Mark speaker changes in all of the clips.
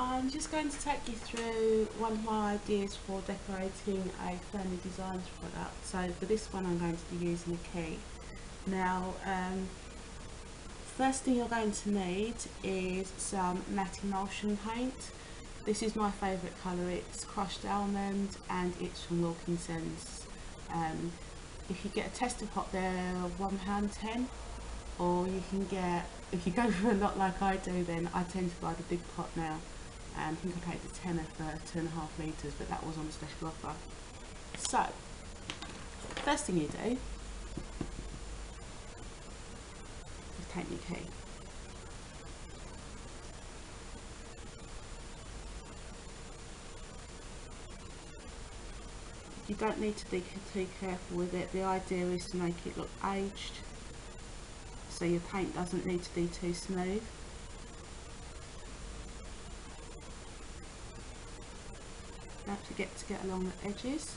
Speaker 1: I'm just going to take you through one of my ideas for decorating a Fernli Designs product. So for this one I'm going to be using a key. Now first thing you're going to need is some matte emulsion paint. This is my favourite colour, it's crushed almond and it's from Wilkinson's. If you get a tester pot they're £1.10, or you can get, if you go for a lot like I do, then I tend to buy the big pot now. I think I paid a tenner for 2.5 litres, but that was on a special offer. So, first thing you do is take your key. You don't need to be too careful with it. The idea is to make it look aged, so your paint doesn't need to be too smooth. Don't forget to get along the edges.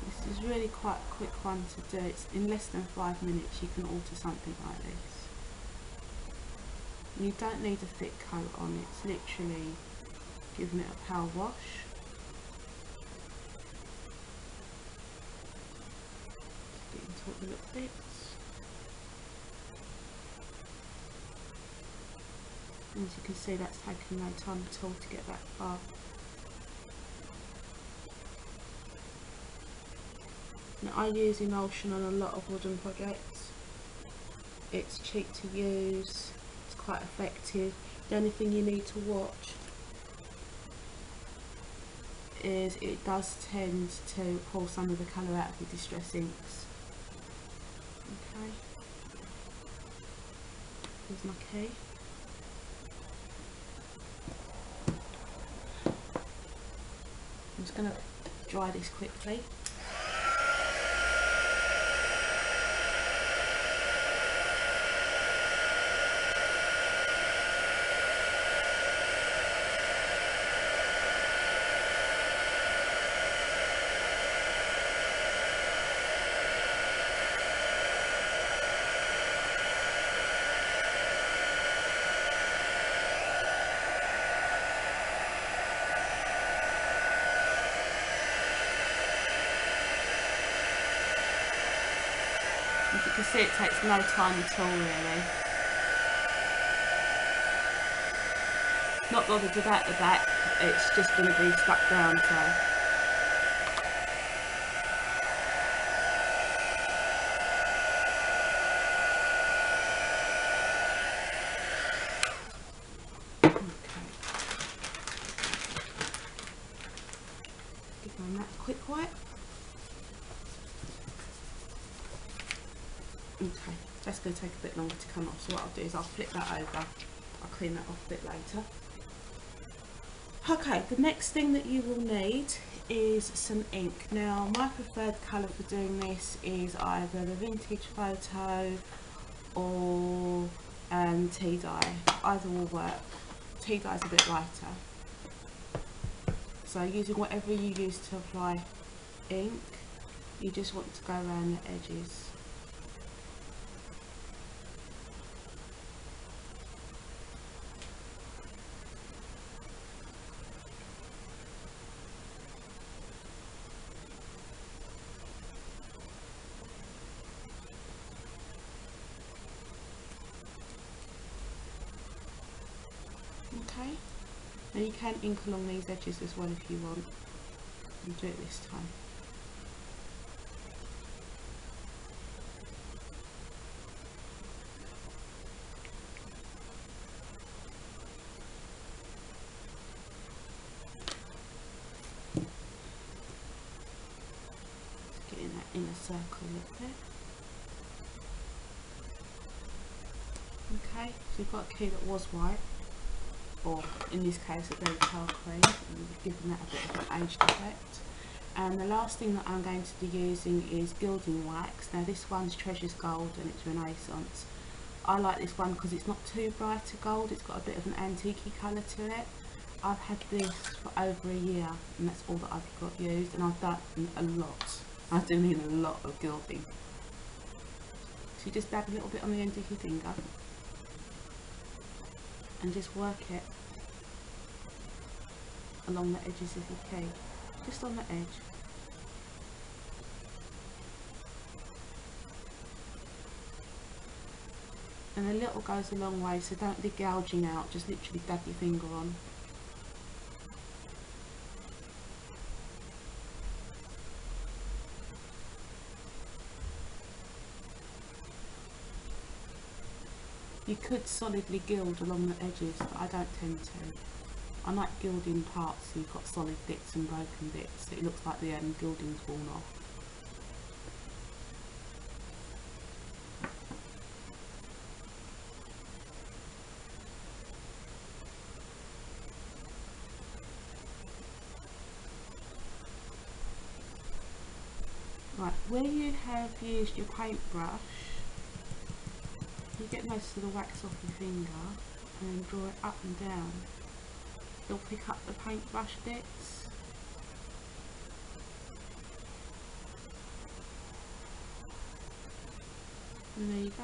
Speaker 1: This is really quite a quick one to do. It's in less than 5 minutes you can alter something like this. You don't need a thick coat on, it's literally giving it a power wash. Just get into all the little bits. And as you can see, that's taken no time at all to get that far. Now, I use emulsion on a lot of wooden projects. It's cheap to use, it's quite effective. The only thing you need to watch is it does tend to pull some of the colour out of your distress inks. Okay, here's my key. I'm just going to dry this quickly. As you can see, it takes no time at all, really. Not bothered about the back, it's just going to be stuck down, so. Okay. Give them that quick wipe. Okay, that's going to take a bit longer to come off, so what I'll do is I'll flip that over. I'll clean that off a bit later. Okay, the next thing that you will need is some ink. Now, my preferred colour for doing this is either the vintage photo or tea dye. Either will work. Tea dye is a bit lighter. So using whatever you use to apply ink, you just want to go around the edges. Okay, now you can ink along these edges as well if you want, and do it this time. Just getting that inner circle look there. Okay, so you've got a key that was white, or in this case a very pale cream, and we've given that a bit of an aged effect. And the last thing that I'm going to be using is gilding wax. Now this one's Treasure's Gold and it's Renaissance. I like this one because it's not too bright a gold, it's got a bit of an antique colour to it. I've had this for over a year and that's all that I've got used, and I've done a lot. I do mean a lot of gilding. So you just dab a little bit on the end of your finger and just work it along the edges of your key, just on the edge. And a little goes a long way, so don't be gouging out, just literally dab your finger on. You could solidly gild along the edges, but I don't tend to. I like gilding parts so you've got solid bits and broken bits, so it looks like the gilding's worn off. Right, where you have used your paintbrush, you get most of the wax off your finger and then draw it up and down. It'll pick up the paintbrush bits. And there you go.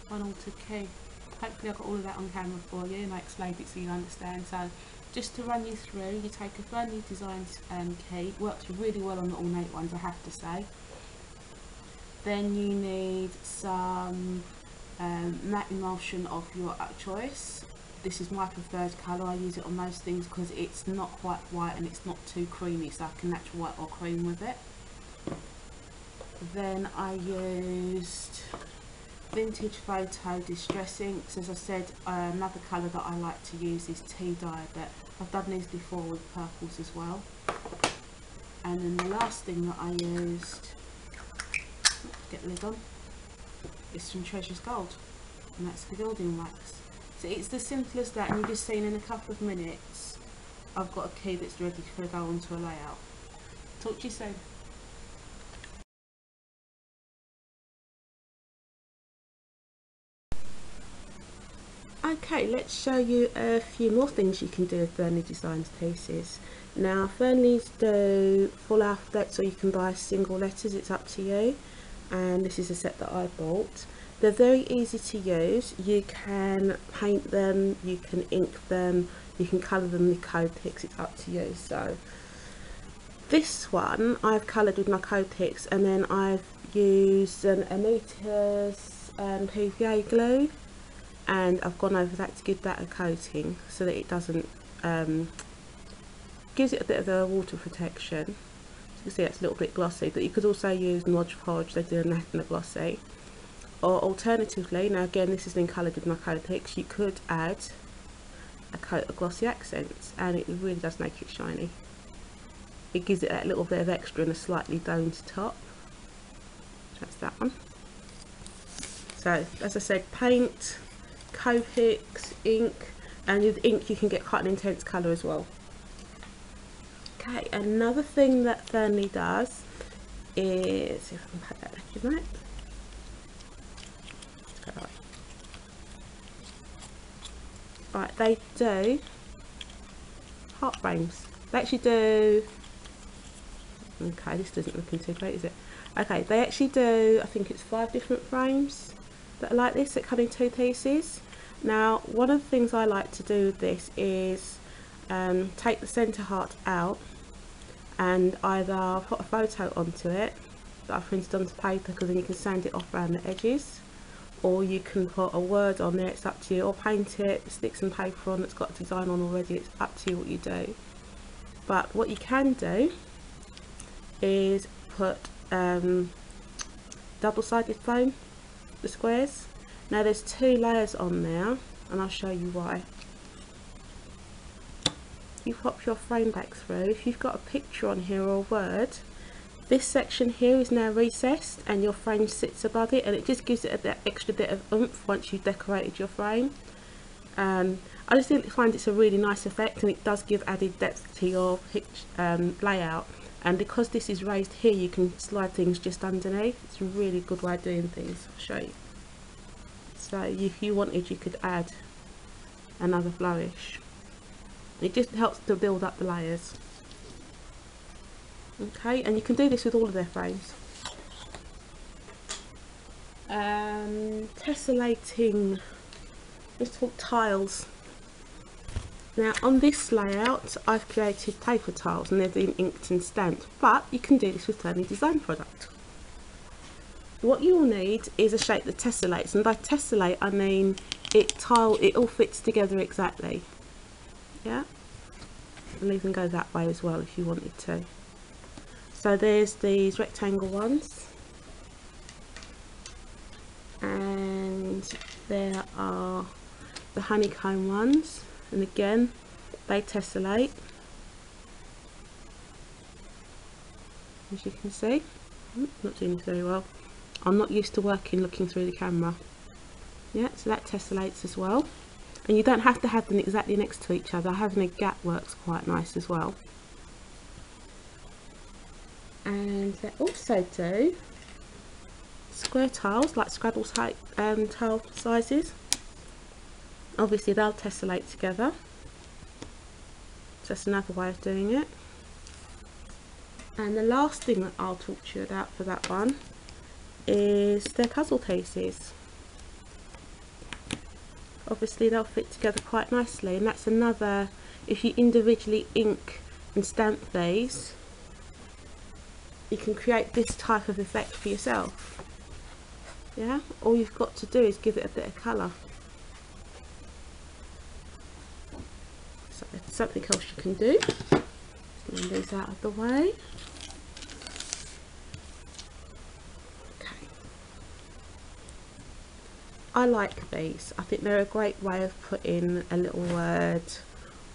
Speaker 1: One altered key. Hopefully I got all of that on camera for you and I explained it so you understand. So just to run you through, you take a Fernli Designs key. Works really well on the ornate ones, I have to say. Then you need some matte emulsion of your choice. This is my preferred colour. I use it on most things because it's not quite white and it's not too creamy, so I can match white or cream with it. Then I used Vintage Photo Distress inks. As I said, another colour that I like to use is tea dye, but I've done these before with purples as well. And then the last thing that I used, get the lid on, is from Treasure's Gold, and that's the gilding wax. So it's as simple as that, and you've just seen in a couple of minutes I've got a key that's ready to go onto a layout. Talk to you soon. Okay, let's show you a few more things you can do with Fernli Designs pieces. Now, Fernli's do full alphabets or you can buy single letters, it's up to you. And this is a set that I bought. They're very easy to use. You can paint them, you can ink them, you can colour them with Copics, it's up to you. So this one I've coloured with my Copics, and then I've used an Amita's PVA glue, and I've gone over that to give that a coating so that it doesn't, gives it a bit of a water protection. So you can see it's a little bit glossy, but you could also use Mod Podge, they do a matte and a glossy. Or alternatively, now again this has been coloured with my Copics, you could add a coat of glossy accents and it really does make it shiny. It gives it that little bit of extra and a slightly domed top. That's that one. So as I said, paint, Copics, ink, and with ink you can get quite an intense colour as well. Okay, another thing that Fernli does is, see if I can put that back in right. Right, they do heart frames. They actually do, okay, this doesn't look too great, is it? Okay, they actually do, I think it's 5 different frames that are like this, that come in 2 pieces. Now, one of the things I like to do with this is take the centre heart out and either put a photo onto it that I've printed onto paper, because then you can sand it off around the edges, or you can put a word on there, it's up to you, or paint it, stick some paper on that's got a design on already, it's up to you what you do. But what you can do is put double-sided foam, the squares. Now there's 2 layers on there and I'll show you why. You pop your frame back through, if you've got a picture on here or a word, this section here is now recessed and your frame sits above it, and it just gives it that extra bit of oomph once you've decorated your frame. I just find it's a really nice effect, and it does give added depth to your layout. And because this is raised here, you can slide things just underneath. It's a really good way of doing things. I'll show you. So if you wanted, you could add another flourish. It just helps to build up the layers. Okay, and you can do this with all of their frames. Tessellating, let's talk tiles. Now on this layout I've created paper tiles and they've been inked and stamped, but you can do this with Fernli Design product. What you will need is a shape that tessellates, and by tessellate I mean it all fits together exactly. Yeah, and even go that way as well if you wanted to. So there's these rectangle ones, and there are the honeycomb ones, and again they tessellate, as you can see. Not doing this very well. I'm not used to working looking through the camera. Yeah, so that tessellates as well, and you don't have to have them exactly next to each other. Having a gap works quite nice as well. And they also do square tiles, like Scrabble type tile sizes. Obviously they'll tessellate together, so that's another way of doing it. And the last thing that I'll talk to you about for that one is their puzzle pieces. Obviously they'll fit together quite nicely, and that's another, if you individually ink and stamp these, you can create this type of effect for yourself. Yeah, all you've got to do is give it a bit of colour. So there's something else you can do. Move these out of the way. Okay. I like these. I think they're a great way of putting a little word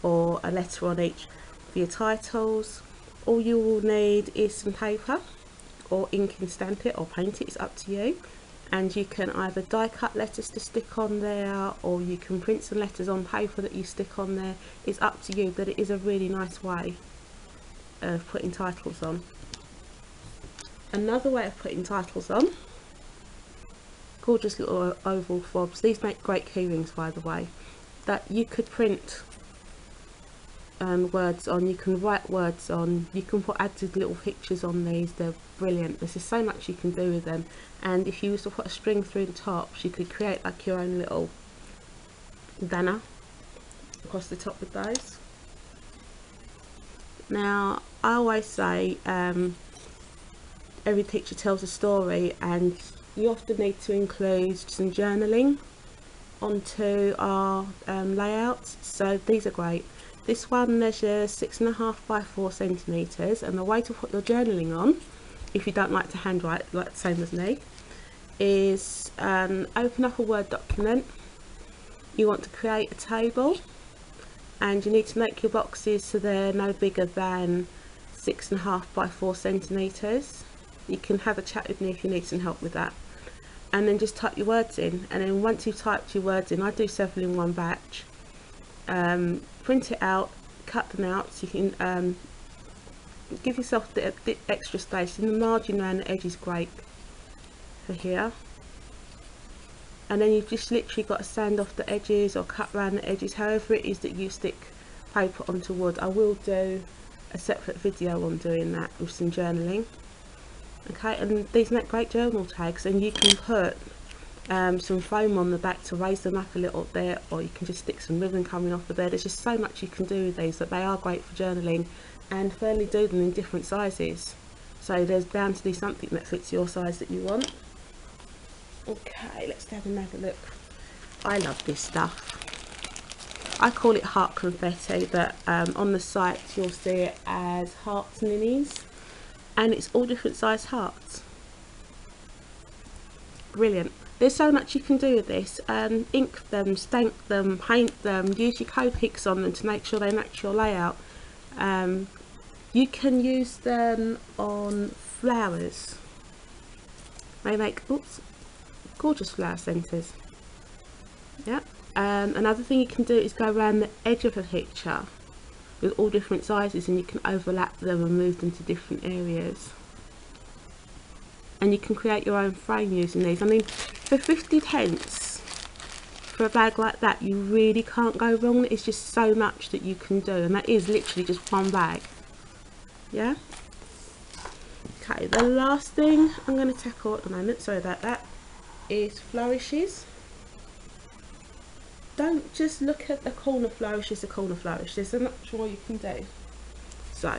Speaker 1: or a letter on each for your titles. All you will need is some paper, or ink and stamp it, or paint it, it's up to you. And you can either die cut letters to stick on there, or you can print some letters on paper that you stick on there. It's up to you, but it is a really nice way of putting titles on. Another way of putting titles on, gorgeous little oval fobs. These make great key rings, by the way, that you could print words on, you can write words on, you can put added little pictures on these. They're brilliant. There's just so much you can do with them, and if you was to put a string through the tops, you could create like your own little banner across the top with those. Now I always say every picture tells a story, and you often need to include some journaling onto our layouts, so these are great. This one measures 6.5 by 4 centimeters, and the way to put your journaling on, if you don't like to handwrite like the same as me, is open up a Word document. You want to create a table, and you need to make your boxes so they're no bigger than 6.5 by 4 centimeters. You can have a chat with me if you need some help with that, and then just type your words in. And then once you've typed your words in, I do several in one batch. Print it out, cut them out, so you can give yourself a bit extra space, and the margin around the edge is great for here. And then you've just literally got to sand off the edges or cut around the edges, however it is that you stick paper onto wood. I will do a separate video on doing that with some journaling. Okay, and these make great journal tags, and you can put some foam on the back to raise them up a little bit, or you can just stick some ribbon coming off the bed. There's just so much you can do with these, that they are great for journaling, and Fernli do them in different sizes, so there's bound to be something that fits your size that you want. Okay, let's have another look. I love this stuff. I call it heart confetti, but on the site you'll see it as hearts and minis, and it's all different size hearts. Brilliant. There's so much you can do with this. Ink them, stamp them, paint them, use your Copics on them to make sure they match your layout. You can use them on flowers. They make gorgeous flower centres. Yeah. Another thing you can do is go around the edge of a picture with all different sizes, and you can overlap them and move them to different areas. And you can create your own frame using these. I mean, for 50 pence for a bag like that, you really can't go wrong. It's just so much that you can do, and that is literally just one bag. Yeah. Okay, the last thing I'm going to tackle at the moment, sorry about that, is flourishes. Don't just look at the corner flourish as a corner flourish. There's so much more you can do. So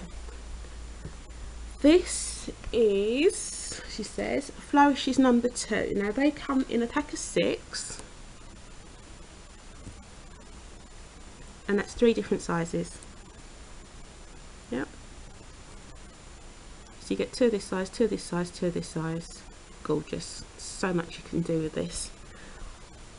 Speaker 1: this is, she says, flourishes number 2. Now they come in a pack of 6, and that's 3 different sizes. Yep. So you get 2 of this size, 2 of this size, 2 of this size. Gorgeous. So much you can do with this.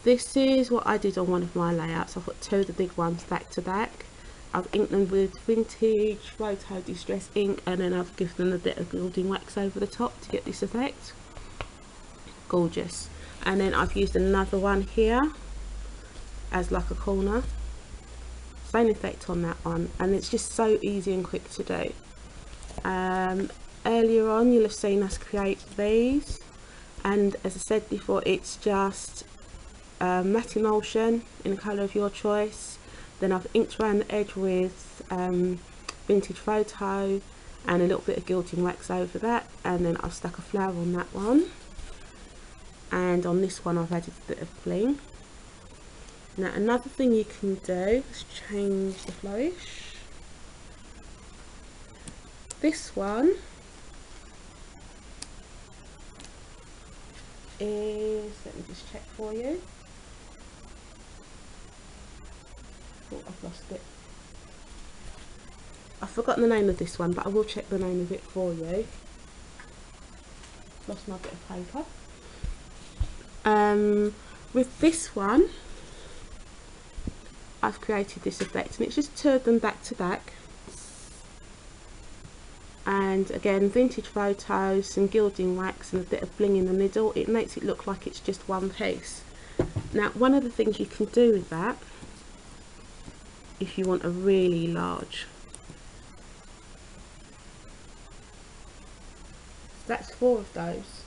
Speaker 1: This is what I did on one of my layouts. I've got 2 of the big ones back to back. I've inked them with vintage photo distress ink, and then I've given them a bit of gilding wax over the top to get this effect. Gorgeous. And then I've used another one here as like a corner. Same effect on that one, and it's just so easy and quick to do. Earlier on you'll have seen us create these, and as I said before, it's just matte emulsion in the colour of your choice. Then I've inked around the edge with vintage photo and a little bit of gilding wax over that, and then I've stuck a flower on that one, and on this one I've added a bit of bling. Now another thing you can do is change the flourish. This one is, let me just check for you. Oh, I've lost it. I've forgotten the name of this one, but I will check the name of it for you. Lost my bit of paper. With this one, I've created this effect, and it's just 2 of them back to back. And again, vintage photos, some gilding wax and a bit of bling in the middle. It makes it look like it's just one piece. Now one of the things you can do with that, if you want a really large, that's 4 of those,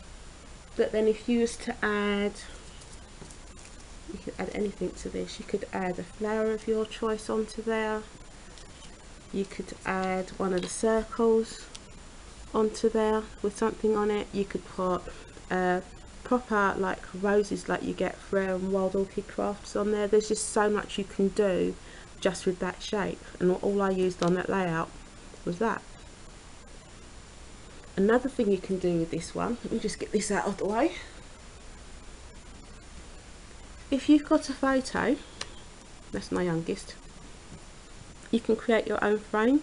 Speaker 1: but then if you was to add, you could add anything to this. You could add a flower of your choice onto there. You could add one of the circles onto there with something on it. You could put proper like roses like you get from Wild Orchid Crafts on there. There's just so much you can do just with that shape, and all I used on that layout was that. Another thing you can do with this one, let me just get this out of the way. If you've got a photo, that's my youngest, you can create your own frame.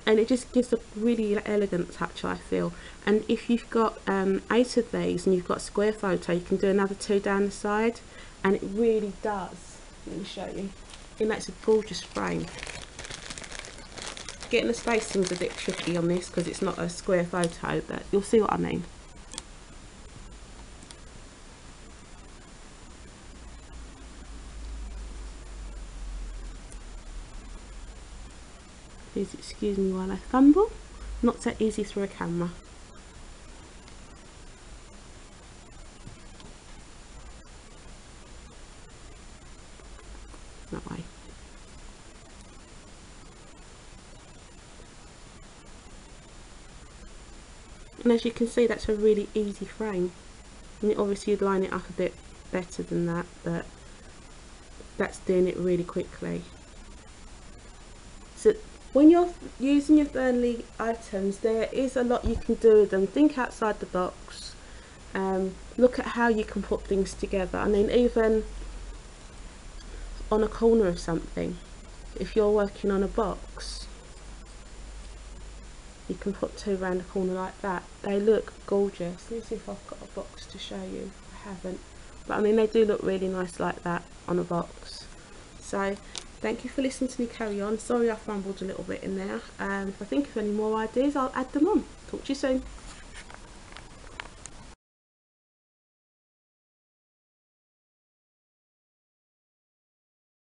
Speaker 1: And it just gives a really elegant touch, I feel. And if you've got 8 of these and you've got a square photo, you can do another 2 down the side, and it really does, let me show you, it makes a gorgeous frame. Getting the spacing's a bit tricky on this because it's not a square photo, but you'll see what I mean. Please excuse me while I fumble. Not so easy through a camera. That way. And as you can see, that's a really easy frame. And obviously you'd line it up a bit better than that, but that's doing it really quickly. So when you're using your Fernli items, there is a lot you can do with them. Think outside the box. Look at how you can put things together. I mean, even on a corner of something, if you're working on a box, you can put 2 around the corner like that. They look gorgeous. Let me see if I've got a box to show you. I haven't, but I mean, they do look really nice like that on a box. So thank you for listening to me carry on. Sorry I fumbled a little bit in there. If I think of any more ideas, I'll add them on. Talk to you soon.